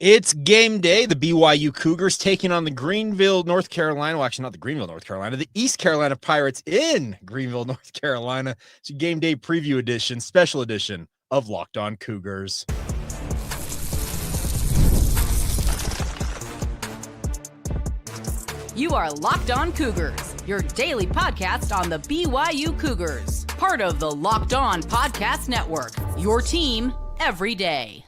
It's game day. The BYU Cougars taking on the Greenville, North Carolina. Well, actually, not the Greenville, North Carolina. The East Carolina Pirates in Greenville, North Carolina. It's a game day preview edition, special edition of Locked On Cougars. You are Locked On Cougars, your daily podcast on the BYU Cougars. Part of the Locked On Podcast Network, your team every day.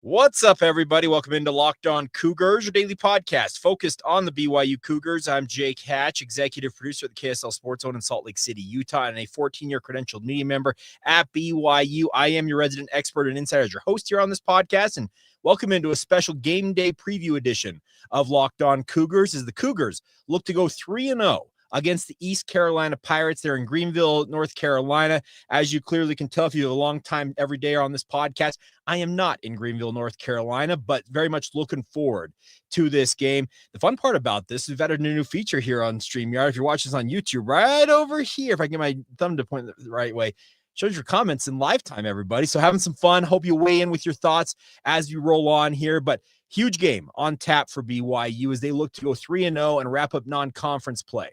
What's up, everybody? Welcome into Locked On Cougars, your daily podcast focused on the BYU Cougars. I'm Jake Hatch, executive producer at the KSL Sports Zone in Salt Lake City, Utah, and a 14-year credentialed media member at BYU. I am your resident expert and insider as your host here on this podcast, and welcome into a special game day preview edition of Locked On Cougars as the Cougars look to go 3-0 against the East Carolina Pirates. They're in Greenville, North Carolina. As you clearly can tell if you're a long time every day on this podcast, I am not in Greenville, North Carolina, but very much looking forward to this game. The fun part about this is we've added a new feature here on StreamYard. If you're watching this on YouTube, right over here, if I can get my thumb to point the right way, shows your comments in live time, everybody. So having some fun. Hope you weigh in with your thoughts as you roll on here. But huge game on tap for BYU as they look to go 3-0 and wrap up non-conference play.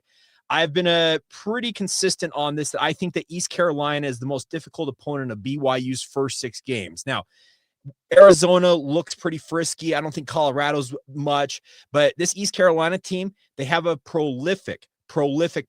I've been pretty consistent on this. I think that East Carolina is the most difficult opponent of BYU's first 6 games. Now, Arizona looks pretty frisky. I don't think Colorado's much, but this East Carolina team, they have a prolific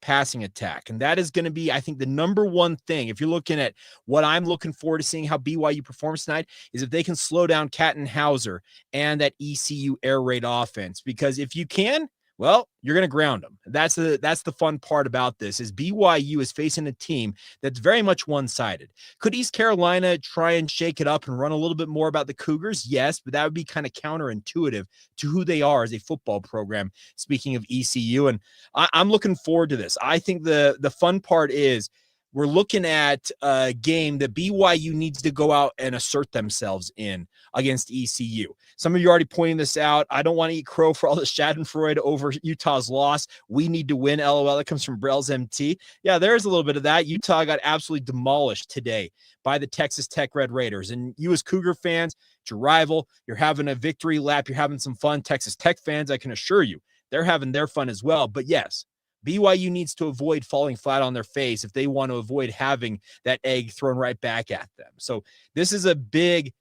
passing attack. And that is going to be, I think, the number one thing. If you're looking at what I'm looking forward to seeing how BYU performs tonight is if they can slow down Kattenhauser and that ECU air raid offense. Because if you can, well, you're going to ground them. That's the fun part about this is BYU is facing a team that's very much one-sided. Could East Carolina try and shake it up and run a little bit more about the Cougars? Yes, but that would be kind of counterintuitive to who they are as a football program, speaking of ECU. And I'm looking forward to this. I think the fun part is we're looking at a game that BYU needs to go out and assert themselves in against ECU. Some of you are already pointing this out. I don't want to eat crow for all the schadenfreude over Utah's loss. We need to win, LOL. That comes from Brels MT. Yeah, there's a little bit of that. Utah got absolutely demolished today by the Texas Tech Red Raiders. And you as Cougar fans, it's your rival. You're having a victory lap. You're having some fun. Texas Tech fans, I can assure you, they're having their fun as well. But yes, BYU needs to avoid falling flat on their face if they want to avoid having that egg thrown right back at them. So this is a big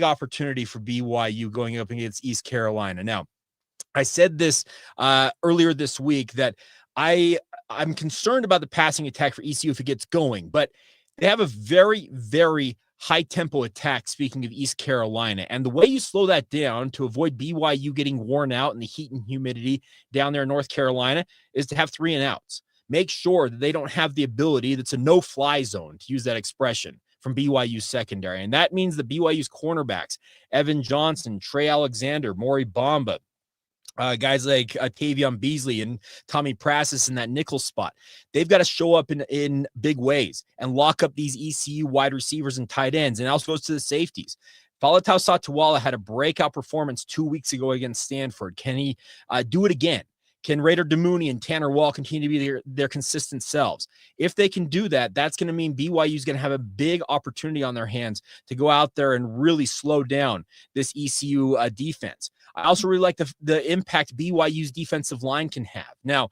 opportunity for BYU going up against East Carolina. Now, I said this earlier this week that I'm concerned about the passing attack for ECU if it gets going, but they have a very, very high tempo attack, speaking of East Carolina. And the way you slow that down to avoid BYU getting worn out in the heat and humidity down there in North Carolina is to have 3 and outs. Make sure that they don't have the ability that's a no-fly zone, to use that expression, from BYU's secondary. And that means that BYU's cornerbacks, Evan Johnson, Trey Alexander, Maury Bamba, guys like Tavion Beasley and Tommy Prassis in that nickel spot, they've got to show up in big ways and lock up these ECU wide receivers and tight ends. And it also goes to the safeties. Faletau Satawala had a breakout performance 2 weeks ago against Stanford. Can he do it again? Can Raider Demooney and Tanner Wall continue to be their consistent selves? If they can do that, that's going to mean BYU is going to have a big opportunity on their hands to go out there and really slow down this ECU defense. I also really like the impact BYU's defensive line can have. Now,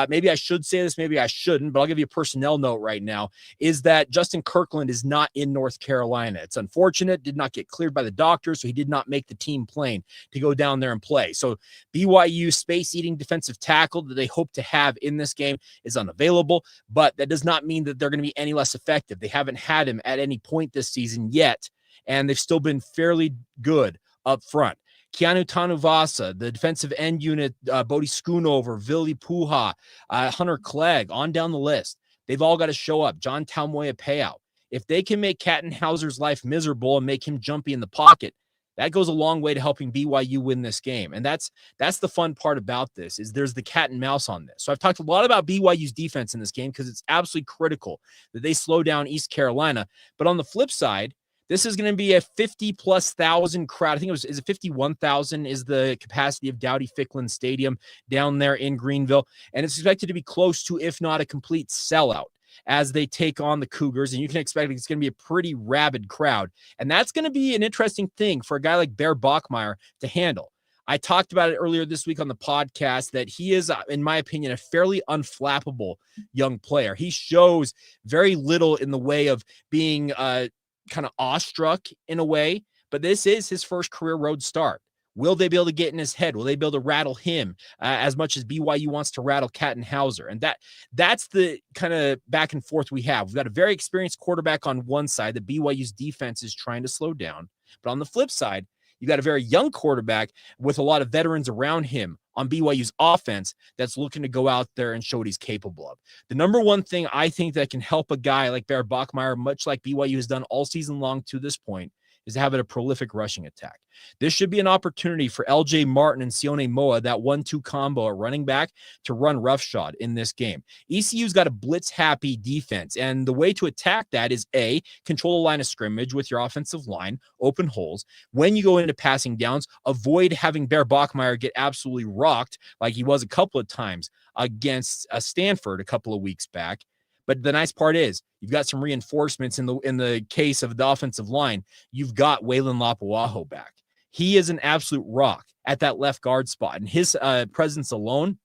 maybe I should say this, maybe I shouldn't, but I'll give you a personnel note right now, is that Justin Kirkland is not in North Carolina. It's unfortunate, did not get cleared by the doctor, so he did not make the team plane to go down there and play. So BYU space-eating defensive tackle that they hope to have in this game is unavailable, but that does not mean that they're going to be any less effective. They haven't had him at any point this season yet, and they've still been fairly good up front. Keanu Tanuvasa, the defensive end unit, Bodie Schoonover, Vili Puha, Hunter Clegg, on down the list. They've all got to show up. John Talmoya payout. If they can make Kattenhauser's life miserable and make him jumpy in the pocket, that goes a long way to helping BYU win this game. And that's the fun part about this, is there's the cat and mouse on this. So I've talked a lot about BYU's defense in this game because it's absolutely critical that they slow down East Carolina. But on the flip side, this is going to be a 50,000+ crowd. I think is it 51,000 is the capacity of Dowdy Ficklin Stadium down there in Greenville. And it's expected to be close to, if not a complete sellout. as they take on the Cougars, and you can expect it's going to be a pretty rabid crowd. And that's going to be an interesting thing for a guy like Bear Bachmeier to handle. I talked about it earlier this week on the podcast that he is, in my opinion, a fairly unflappable young player. He shows very little in the way of being kind of awestruck in a way, but this is his first career road start. Will they be able to get in his head? Will they be able to rattle him as much as BYU wants to rattle Hauser? And that's the kind of back and forth we have. We've got a very experienced quarterback on one side that BYU's defense is trying to slow down. But on the flip side, you got a very young quarterback with a lot of veterans around him on BYU's offense that's looking to go out there and show what he's capable of. The number one thing I think that can help a guy like Bear Bachmeier, much like BYU has done all season long to this point, is to have a prolific rushing attack. This should be an opportunity for LJ Martin and Sione Moa, that 1-2 combo at running back, to run roughshod in this game. ECU's got a blitz-happy defense, and the way to attack that is A, control the line of scrimmage with your offensive line, open holes. When you go into passing downs, avoid having Bear Bachmeier get absolutely rocked like he was a couple of times against Stanford a couple of weeks back. But the nice part is you've got some reinforcements in the case of the offensive line. You've got Waylon Lapuaho back. He is an absolute rock at that left guard spot. And his presence alone,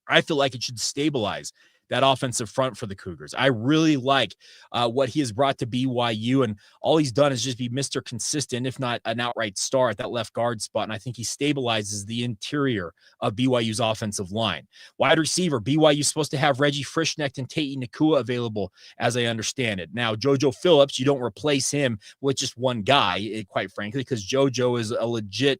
I feel like it should stabilize that offensive front for the Cougars. I really like what he has brought to BYU, and all he's done is just be Mr. Consistent, if not an outright star at that left guard spot, and I think he stabilizes the interior of BYU's offensive line. Wide receiver, BYU's supposed to have Reggie Frischknecht and Tate Nakua available, as I understand it. Now, JoJo Phillips, you don't replace him with just one guy, quite frankly, because JoJo is a legit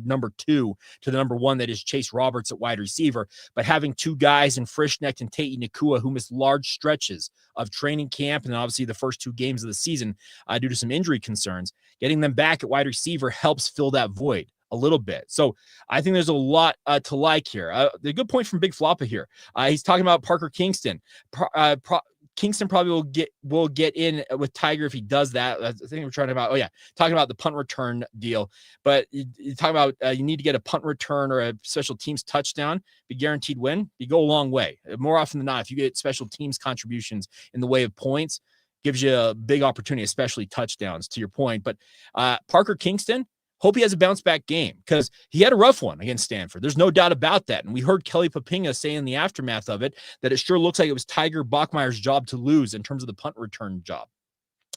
number 2 to the number 1 that is Chase Roberts at wide receiver. But having two guys in Frischknecht and Tate Nakua who missed large stretches of training camp and obviously the first 2 games of the season due to some injury concerns, getting them back at wide receiver helps fill that void a little bit. So I think there's a lot to like here. The good point from Big Floppa here. He's talking about Parker Kingston. Kingston probably will get in with Tiger if he does that. I think we're talking about the punt return deal. But you talk about you need to get a punt return or a special teams touchdown, be guaranteed win. You go a long way. More often than not, if you get special teams contributions in the way of points, gives you a big opportunity, especially touchdowns, to your point. But Parker Kingston, hope he has a bounce back game because he had a rough one against Stanford. There's no doubt about that. And we heard Kelly Papinga say in the aftermath of it that it sure looks like it was Tiger Bachmeier's job to lose in terms of the punt return job.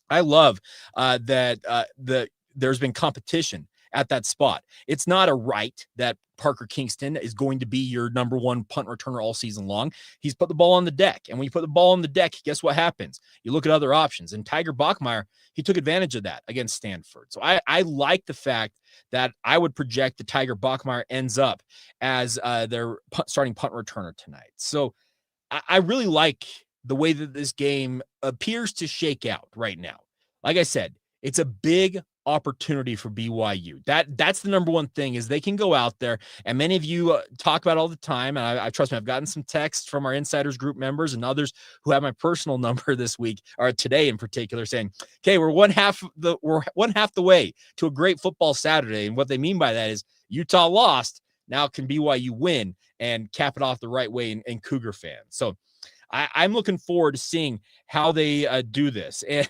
I love that there's been competition at that spot. It's not a right that Parker Kingston is going to be your number 1 punt returner all season long. He's put the ball on the deck. And when you put the ball on the deck, guess what happens? You look at other options. And Tiger Bachmeier, he took advantage of that against Stanford. So I like the fact that I would project that Tiger Bachmeier ends up as their starting punt returner tonight. So I really like the way that this game appears to shake out right now. Like I said, it's a big opportunity for BYU. That's the number one thing is they can go out there, and many of you talk about all the time, and I trust me, I've gotten some texts from our Insiders Group members and others who have my personal number this week, or today in particular, saying, okay, we're one half the way to a great football Saturday. And what they mean by that is Utah lost. Now can BYU win and cap it off the right way in Cougar fans? So I'm looking forward to seeing how they do this. And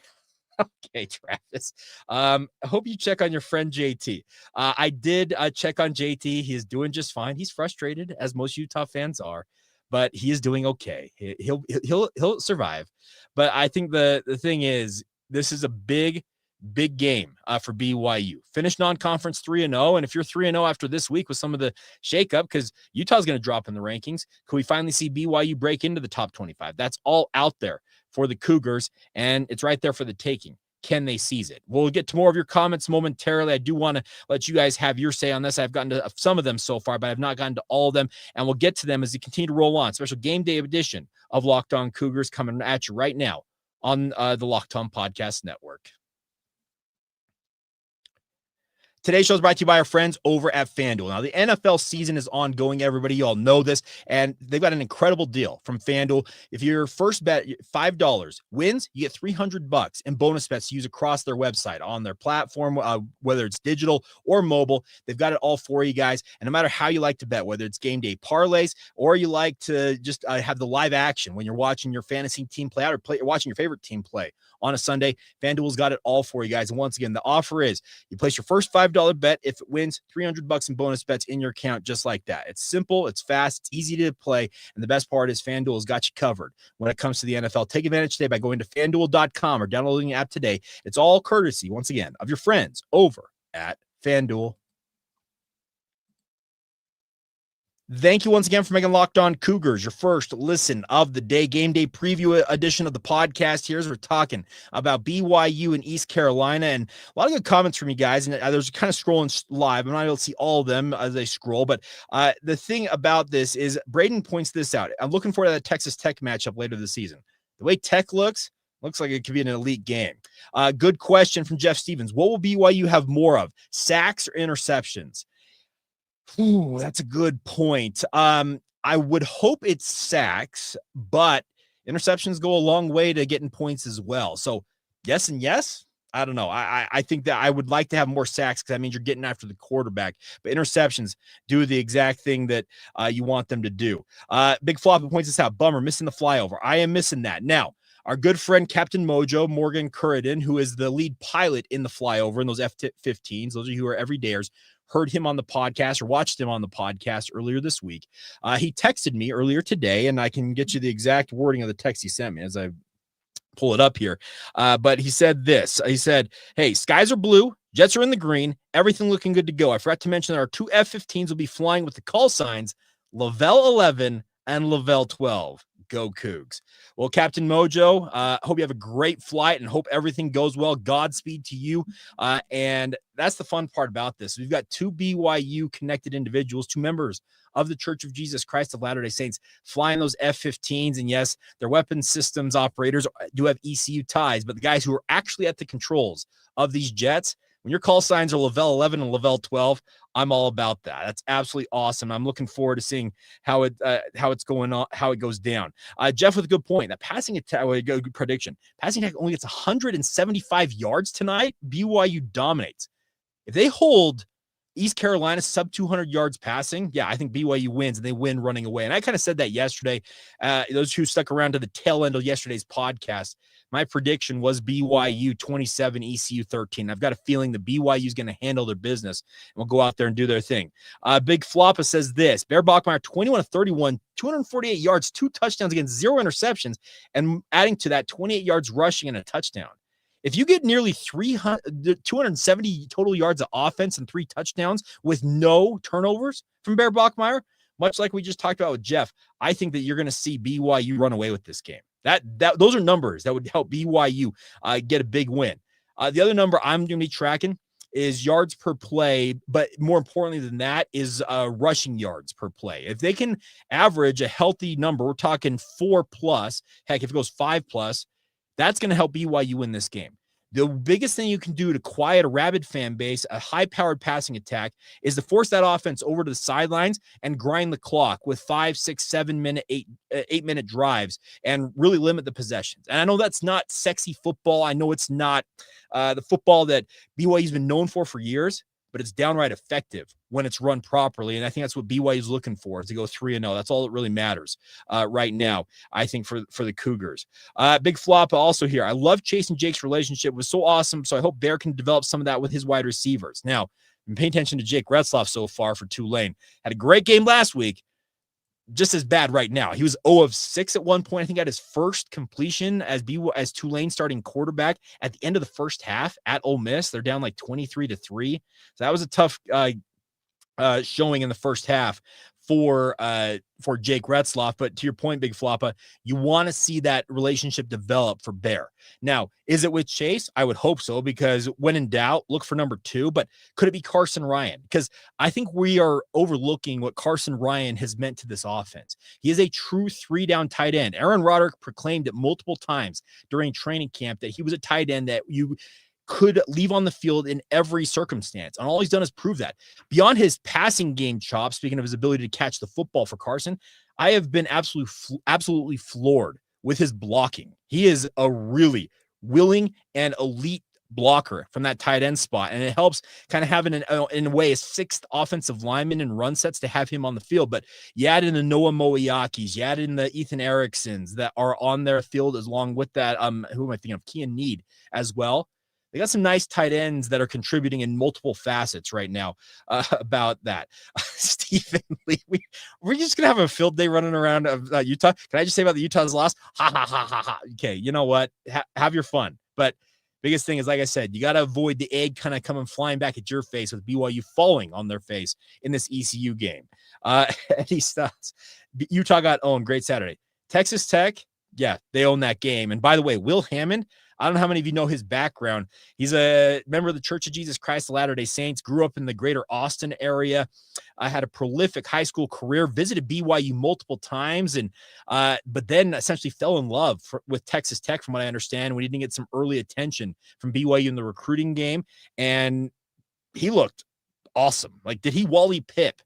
okay, Travis. I hope you check on your friend JT. I did check on JT. He is doing just fine. He's frustrated, as most Utah fans are, but he is doing okay. He'll survive. But I think the thing is, this is a big game for BYU. Finish non-conference 3-0, and if you're 3-0 after this week with some of the shakeup, because Utah's going to drop in the rankings, can we finally see BYU break into the top 25? That's all out there for the Cougars, and it's right there for the taking. Can they seize it? We'll get to more of your comments momentarily. I do want to let you guys have your say on this. I've gotten to some of them so far, but I've not gotten to all of them, and we'll get to them as they continue to roll on. Special game day edition of Locked On Cougars coming at you right now on the Locked On Podcast Network. Today's show is brought to you by our friends over at FanDuel. Now, the NFL season is ongoing, everybody. You all know this, and they've got an incredible deal from FanDuel. If your first bet, $5 wins, you get $300 in bonus bets to use across their website, on their platform, whether it's digital or mobile. They've got it all for you guys. And no matter how you like to bet, whether it's game day parlays or you like to just have the live action when you're watching your fantasy team play out or watching your favorite team play on a Sunday, FanDuel's got it all for you guys. And once again, the offer is you place your first $5 bet. If it wins, $300 in bonus bets in your account, just like that. It's simple, it's fast, it's easy to play. And the best part is FanDuel has got you covered when it comes to the NFL. Take advantage today by going to FanDuel.com or downloading the app today. It's all courtesy, once again, of your friends over at FanDuel. Thank you once again for making Locked On Cougars your first listen of the day. Game day preview edition of the podcast here as we're talking about BYU and East Carolina, and a lot of good comments from you guys. And there's kind of scrolling live. I'm not able to see all of them as they scroll, but the thing about this is Braden points this out. I'm looking forward to that Texas Tech matchup later this season. The way Tech looks like it could be an elite game. Good question from Jeff Stevens. What will BYU have more of, sacks or interceptions? Ooh, that's a good point. I would hope it's sacks, but interceptions go a long way to getting points as well. So yes and yes. I don't know. I think that I would like to have more sacks because that means you're getting after the quarterback. But interceptions do the exact thing that you want them to do. Big Flop points this out. Bummer, missing the flyover. I am missing that. Now, our good friend Captain Mojo, Morgan Curridon, who is the lead pilot in the flyover in those F-15s, those of you who are everydayers, heard him on the podcast or watched him on the podcast earlier this week. He texted me earlier today, and I can get you the exact wording of the text he sent me as I pull it up here. But he said this. He said, hey, skies are blue, jets are in the green, everything looking good to go. I forgot to mention that our two F-15s will be flying with the call signs Lavelle 11 and Lavelle 12. Go Cougs. Well, Captain Mojo, hope you have a great flight and hope everything goes well. Godspeed to you. And that's the fun part about this. We've got two BYU connected individuals, two members of the Church of Jesus Christ of Latter-day Saints flying those F-15s. And yes, their weapons systems operators do have ECU ties, but the guys who are actually at the controls of these jets, when your call signs are Lavelle 11 and Lavelle 12, I'm all about that. That's absolutely awesome. I'm looking forward to seeing how it's going on, how it goes down. Jeff with a good point. That passing attack, good prediction. Passing attack only gets 175 yards tonight. BYU dominates. If they hold East Carolina sub 200 yards passing, yeah, I think BYU wins and they win running away. And I kind of said that yesterday. Those who stuck around to the tail end of yesterday's podcast, my prediction was BYU 27, ECU 13. I've got a feeling that BYU is going to handle their business and will go out there and do their thing. Big Floppa says this, Bear Bachmeier, 21 of 31, 248 yards, 2 touchdowns against 0 interceptions, and adding to that 28 yards rushing and a touchdown. If you get nearly 270 total yards of offense and 3 touchdowns with no turnovers from Bear Bachmeier, much like we just talked about with Jeff, I think that you're going to see BYU run away with this game. Those are numbers that would help BYU get a big win. The other number I'm going to be tracking is yards per play, but more importantly than that is rushing yards per play. If they can average a healthy number, we're talking 4+, heck, if it goes 5+, that's going to help BYU win this game. The biggest thing you can do to quiet a rabid fan base, a high-powered passing attack, is to force that offense over to the sidelines and grind the clock with 5, 6, 7-minute, 8-minute drives and really limit the possessions. And I know that's not sexy football. I know it's not the football that BYU's been known for years, but it's downright effective when it's run properly. And I think that's what BYU is looking for, is to go 3-0. That's all that really matters right now, I think, for the Cougars. Big Flop also here. I love Chase and Jake's relationship. It was so awesome. So I hope Bear can develop some of that with his wide receivers. Now, I've been paying attention to Jake Retzloff so far for Tulane. Had a great game last week. Just as bad right now. He was 0 of 6 at one point. I think got his first completion as Tulane starting quarterback at the end of the first half at Ole Miss. They're down like 23-3. So that was a tough showing in the first half for Jake Retzloff. But to your point, Big Floppa, you want to see that relationship develop for Bear. Now, is it with Chase? I would hope so, because when in doubt, look for number 2. But could it be Carson Ryan? Because I think we are overlooking what Carson Ryan has meant to this offense. He is a true 3-down tight end. Aaron Roderick proclaimed it multiple times during training camp that he was a tight end that could leave on the field in every circumstance. And all he's done is prove that. Beyond his passing game chops, speaking of his ability to catch the football for Carson, I have been absolutely floored with his blocking. He is a really willing and elite blocker from that tight end spot. And it helps kind of having, in a way, a sixth offensive lineman in run sets to have him on the field. But you add in the Noah Moiakis, you add in the Ethan Ericksons that are on their field along with that. Who am I thinking of? Kean Need as well. They got some nice tight ends that are contributing in multiple facets right now about that. Stephen Lee, we're just going to have a field day running around Utah. Can I just say about the Utah's loss? Ha, ha, ha, ha, ha. Okay, you know what? Have your fun. But biggest thing is, like I said, you got to avoid the egg kind of coming flying back at your face with BYU falling on their face in this ECU game. Eddie Stutz, Utah got owned. Great Saturday. Texas Tech, yeah, they own that game. And by the way, Will Hammond, I don't know how many of you know his background. He's a member of the Church of Jesus Christ of Latter-day Saints, grew up in the greater Austin area, had a prolific high school career, visited BYU multiple times, and but then essentially fell in love with Texas Tech, from what I understand, when he didn't get some early attention from BYU in the recruiting game. And he looked awesome. Like, did he Wally Pip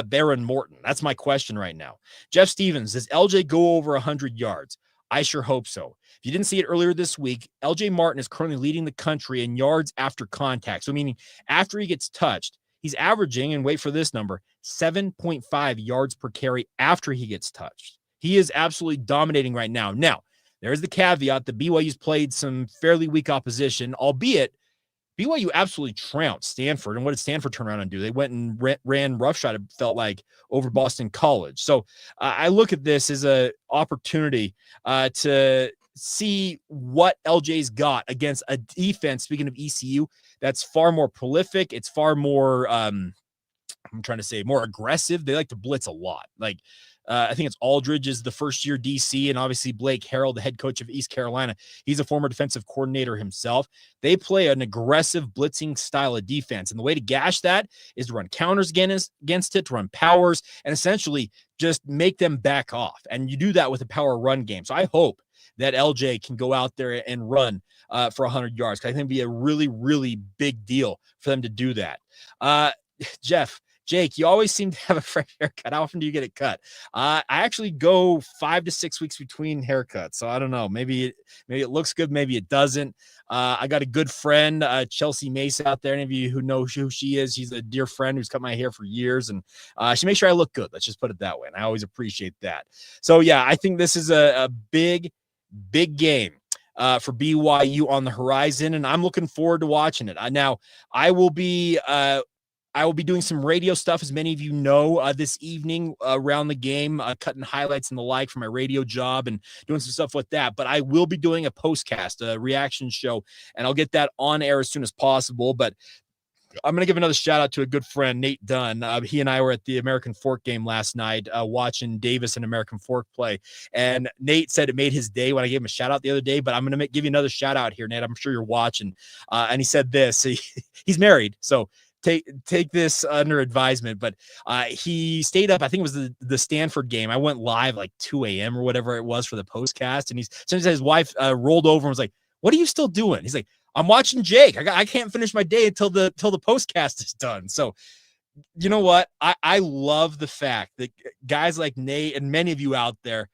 Baron Morton? That's my question right now. Jeff Stevens, does LJ go over 100 yards? I sure hope so. If you didn't see it earlier this week, LJ Martin is currently leading the country in yards after contact. So meaning after he gets touched, he's averaging, and wait for this number, 7.5 yards per carry after he gets touched. He is absolutely dominating right now. Now, there's the caveat that BYU's played some fairly weak opposition, albeit BYU absolutely trounced Stanford. And what did Stanford turn around and do? They went and ran roughshod, it felt like, over Boston College. So I look at this as an opportunity to see what LJ's got against a defense, speaking of ECU, that's far more prolific. It's far more, more aggressive. They like to blitz a lot. Like, I think it's Aldridge is the first-year DC, and obviously Blake Harrell, the head coach of East Carolina. He's a former defensive coordinator himself. They play an aggressive blitzing style of defense, and the way to gash that is to run counters against it, to run powers, and essentially just make them back off. And you do that with a power run game. So I hope that LJ can go out there and run for 100 yards. I think it'd be a really, really big deal for them to do that. Jake, you always seem to have a fresh haircut. How often do you get it cut? I actually go 5 to 6 weeks between haircuts. So I don't know. Maybe it looks good. Maybe it doesn't. I got a good friend, Chelsea Mace, out there. Any of you who know who she is, she's a dear friend who's cut my hair for years. And she makes sure I look good. Let's just put it that way. And I always appreciate that. So, yeah, I think this is a big game for BYU on the horizon. And I'm looking forward to watching it. Now, I will be doing some radio stuff, as many of you know, this evening around the game, cutting highlights and the like for my radio job and doing some stuff with that. But I will be doing a postcast, a reaction show, and I'll get that on air as soon as possible. But I'm going to give another shout out to a good friend, Nate Dunn. He and I were at the American Fork game last night watching Davis and American Fork play. And Nate said it made his day when I gave him a shout out the other day, but I'm going to give you another shout out here, Nate. I'm sure you're watching. And he said this, he's married. So take this under advisement, but he stayed up. I think it was the Stanford game. I went live like 2 a.m. or whatever it was for the postcast. And his wife rolled over and was like, "What are you still doing?" He's like, "I'm watching Jake. I can't finish my day until the postcast is done." So you know what? I love the fact that guys like Nate and many of you out there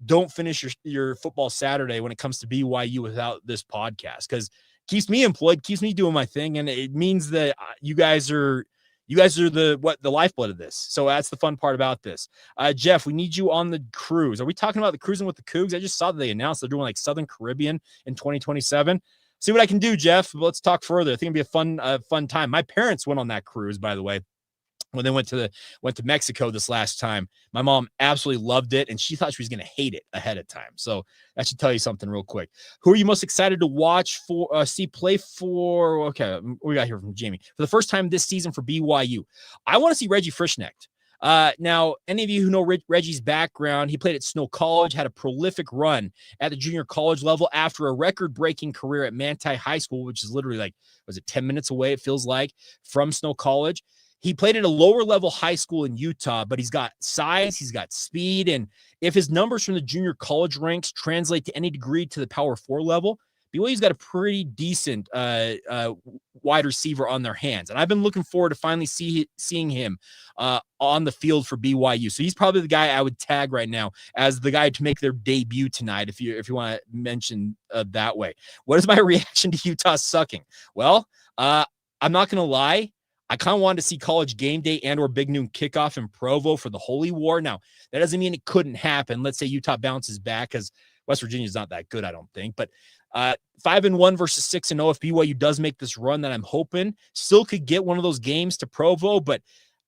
don't finish your football Saturday when it comes to BYU without this podcast, because keeps me employed, keeps me doing my thing, and it means that you guys are the lifeblood of this. So that's the fun part about this. Jeff, we need you on the cruise. Are we talking about the cruising with the Cougs? I just saw that they announced they're doing like Southern Caribbean in 2027. See what I can do, Jeff. Let's talk further. I think it'd be a fun time. My parents went on that cruise, by the way, when they went to Mexico this last time. My mom absolutely loved it, and she thought she was going to hate it ahead of time. So that should tell you something real quick. Who are you most excited to watch see play for? Okay, we got here from Jamie. For the first time this season for BYU, I want to see Reggie Frischnecht. Now, any of you who know Reggie's background, he played at Snow College, had a prolific run at the junior college level after a record-breaking career at Manti High School, which is literally 10 minutes away, it feels like, from Snow College. He played at a lower level high school in Utah, but he's got size, he's got speed, and if his numbers from the junior college ranks translate to any degree to the Power 4 level, BYU's got a pretty decent wide receiver on their hands. And I've been looking forward to finally seeing him on the field for BYU. So he's probably the guy I would tag right now as the guy to make their debut tonight, if you want to mention that way. What is my reaction to Utah sucking? Well, I'm not going to lie. I kind of wanted to see College Game Day and or Big Noon Kickoff in Provo for the Holy War. Now, that doesn't mean it couldn't happen. Let's say Utah bounces back, because West Virginia's not that good, I don't think. But 5-1 versus 6-0, if BYU does make this run that I'm hoping, still could get one of those games to Provo. But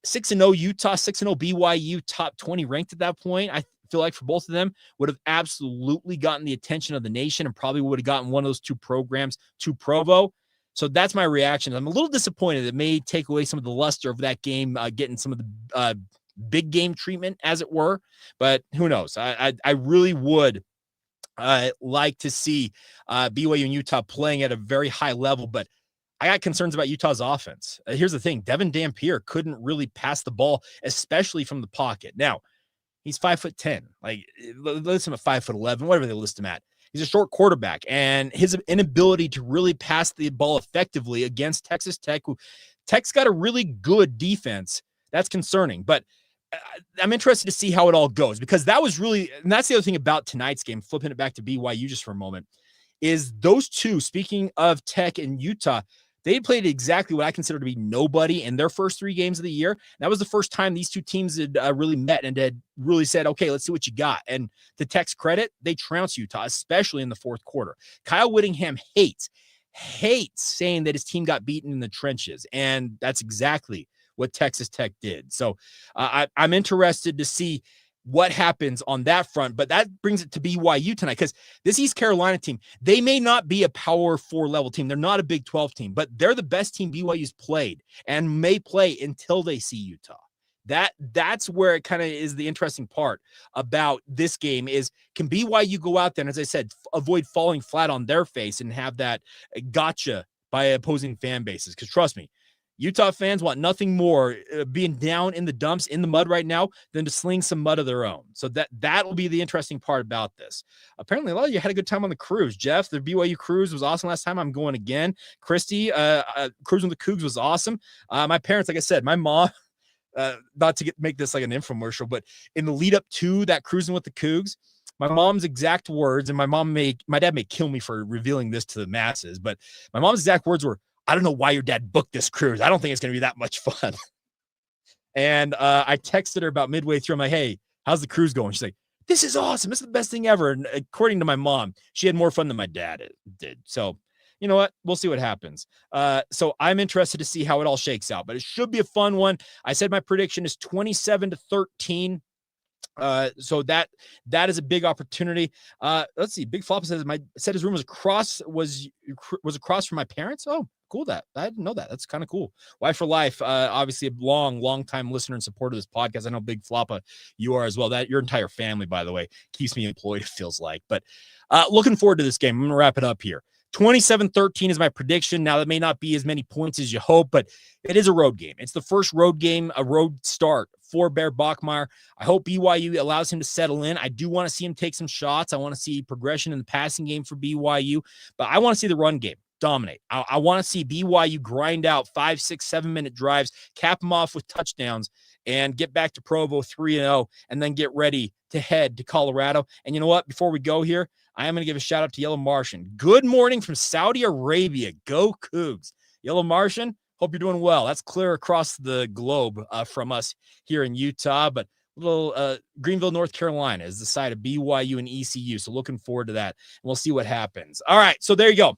6-0 Utah, 6-0 BYU, top 20 ranked at that point, I feel like for both of them would have absolutely gotten the attention of the nation and probably would have gotten one of those two programs to Provo. So that's my reaction. I'm a little disappointed. It may take away some of the luster of that game, getting some of the big game treatment, as it were. But who knows? I really would like to see BYU and Utah playing at a very high level. But I got concerns about Utah's offense. Here's the thing. Devin Dampier couldn't really pass the ball, especially from the pocket. Now, he's 5'10". Like, list him at 5'11", whatever they list him at. He's a short quarterback, and his inability to really pass the ball effectively against Texas Tech, who Tech's got a really good defense, that's concerning. But I'm interested to see how it all goes, because that was really, and that's the other thing about tonight's game, flipping it back to BYU just for a moment, is those two, speaking of Tech and Utah, they played exactly what I consider to be nobody in their first 3 games of the year. That was the first time these two teams had really met and had really said, okay, let's see what you got. And to Tech's credit, they trounced Utah, especially in the fourth quarter. Kyle Whittingham hates saying that his team got beaten in the trenches. And that's exactly what Texas Tech did. So I'm interested to see what happens on that front, but that brings it to BYU tonight, because this East Carolina team, they may not be a Power 4 level team. They're not a Big 12 team, but they're the best team BYU's played and may play until they see Utah. That's where it kind of is the interesting part about this game is, can BYU go out there and, as I said, avoid falling flat on their face and have that gotcha by opposing fan bases? Because trust me, Utah fans want nothing more being down in the dumps, in the mud right now, than to sling some mud of their own. So that will be the interesting part about this. Apparently, a lot of you had a good time on the cruise. Jeff, the BYU cruise was awesome last time. I'm going again. Christy, cruising with the Cougs was awesome. My parents, like I said, my mom, not to make this like an infomercial, but in the lead up to that cruising with the Cougs, my mom's exact words, and my dad may kill me for revealing this to the masses, but my mom's exact words were, "I don't know why your dad booked this cruise. I don't think it's going to be that much fun." And I texted her about midway through. I'm like, "Hey, how's the cruise going?" She's like, "This is awesome. This is the best thing ever." And according to my mom, she had more fun than my dad did. So, you know what? We'll see what happens. So I'm interested to see how it all shakes out, but it should be a fun one. I said my prediction is 27-13. So that is a big opportunity. Let's see. Big Flop said his room was across from my parents. Oh, cool. That I didn't know that. That's kind of cool. Wife for life. Obviously a long time listener and supporter of this podcast. I know Big Floppa, you are as well. That your entire family, by the way, keeps me employed, it feels like. But looking forward to this game. I'm going to wrap it up here. 27-13 is my prediction. Now, that may not be as many points as you hope, but it is a road game. It's the first road game, a road start for Bear Bachmeier. I hope BYU allows him to settle in. I do want to see him take some shots. I want to see progression in the passing game for BYU, but I want to see the run game dominate. I want to see BYU grind out 5, 6, 7-minute drives, cap them off with touchdowns, and get back to Provo 3-0, and then get ready to head to Colorado. And you know what? Before we go here, I am going to give a shout out to Yellow Martian. Good morning from Saudi Arabia. Go Cougs. Yellow Martian, hope you're doing well. That's clear across the globe from us here in Utah, but little Greenville, North Carolina is the site of BYU and ECU. So looking forward to that. And we'll see what happens. All right. So there you go.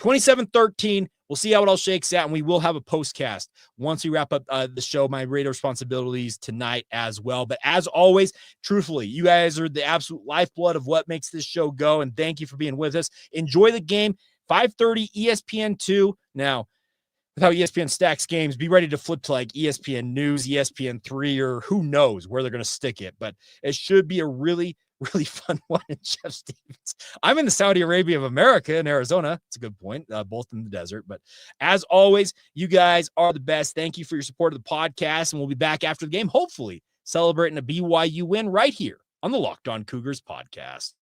27-13. We'll see how it all shakes out, and we will have a postcast once we wrap up the show. My radio responsibilities tonight as well. But as always, truthfully, you guys are the absolute lifeblood of what makes this show go, and thank you for being with us. Enjoy the game. 5:30 ESPN2. Now, with how ESPN stacks games, be ready to flip to like ESPN News, ESPN3, or who knows where they're going to stick it. But it should be a really fun one in Jeff Stevens. I'm in the Saudi Arabia of America in Arizona. It's a good point, both in the desert. But as always, you guys are the best. Thank you for your support of the podcast, and we'll be back after the game, hopefully celebrating a BYU win right here on the Locked On Cougars podcast.